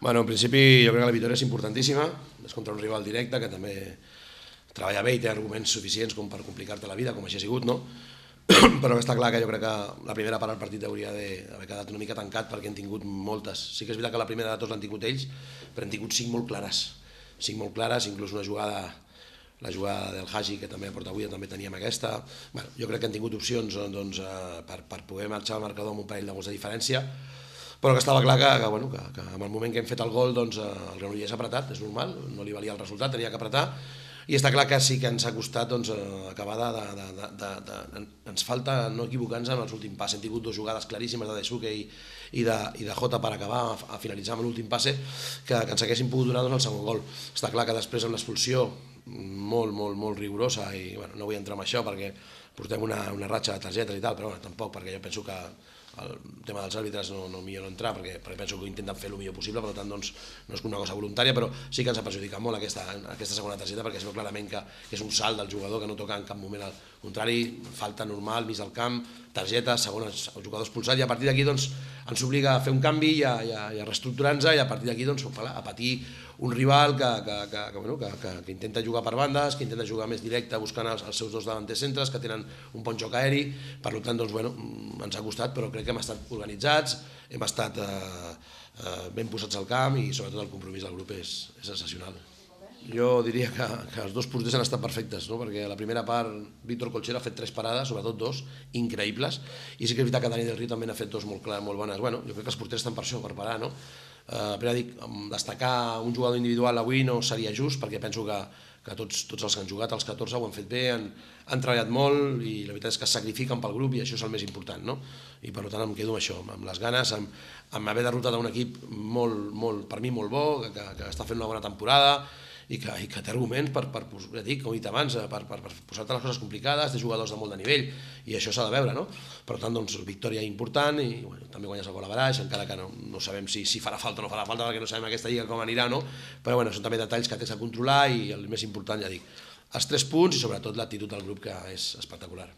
En principi jo crec que la victòria és importantíssima, és contra un rival directe que també treballa bé i té arguments suficients com per complicar-te la vida, com així ha sigut, no? Però està clar que jo crec que la primera part del partit hauria d'haver quedat una mica tancat perquè hem tingut moltes. Sí que és veritat que la primera de tots l'han tingut ells, però hem tingut 5 molt clares. 5 molt clares, inclús una jugada, la jugada del Hagi, que també aporta avui, també teníem aquesta. Jo crec que hem tingut opcions per poder marxar al marcador amb un parell de gols de diferència, però que estava clar que en el moment que hem fet el gol el Granollers ha apretat, és normal, no li valia el resultat, tenia que apretar, i està clar que sí que ens ha costat acabar ens falta no equivocar-nos en els últims passes. Hem tingut 2 jugades claríssimes de Daisuke i de Jota per acabar a finalitzar amb l'últim passe que ens haguessin pogut donar el segon gol. Està clar que després amb l'expulsió molt rigorosa, i no vull entrar en això perquè portem una ratxa de targetes i tal, però tampoc, perquè jo penso que el tema dels àrbitres no millor no entrar perquè penso que intenten fer el millor possible, per tant no és una cosa voluntària, però sí que ens ha perjudicat molt aquesta segona targeta perquè es veu clarament que és un salt del jugador que no toca en cap moment al contrari, falta normal, mig del camp, targeta, segons el jugador expulsat, i a partir d'aquí ens obliga a fer un canvi i a reestructurar-nos, i a partir d'aquí a patir un rival que intenta jugar per bandes, que intenta jugar més directe buscant els seus 2 davanters centres, que tenen un bon joc aeri. Per tant, ens ha costat, però crec que hem estat organitzats, hem estat ben posats al camp i sobretot el compromís del grup és excepcional. Jo diria que els 2 porters han estat perfectes, perquè a la primera part Víctor Colchero ha fet 3 parades, sobretot 2, increïbles, i sí que és veritat que Dani del Río també n'ha fet 2 molt bones. Jo crec que els porters estan per això, per parar, no? Però dic, destacar un jugador individual avui no seria just, perquè penso que tots els que han jugat, els 14, ho han fet bé, han treballat molt, i la veritat és que es sacrifiquen pel grup, i això és el més important, no? I per tant em quedo amb això, amb les ganes, amb haver derrotat un equip per mi molt bo, que està fent una bona temporada, i que té arguments per, com he dit abans, per posar-te les coses complicades, té jugadors de molt de nivell, i això s'ha de veure, no? Per tant, victòria important, i també guanyes el gol a baraix, encara que no sabem si farà falta o no farà falta, perquè no sabem aquesta lliga com anirà, no? Però són també detalls que tens que controlar, i el més important, ja dic, els 3 punts i sobretot l'actitud del grup, que és espectacular.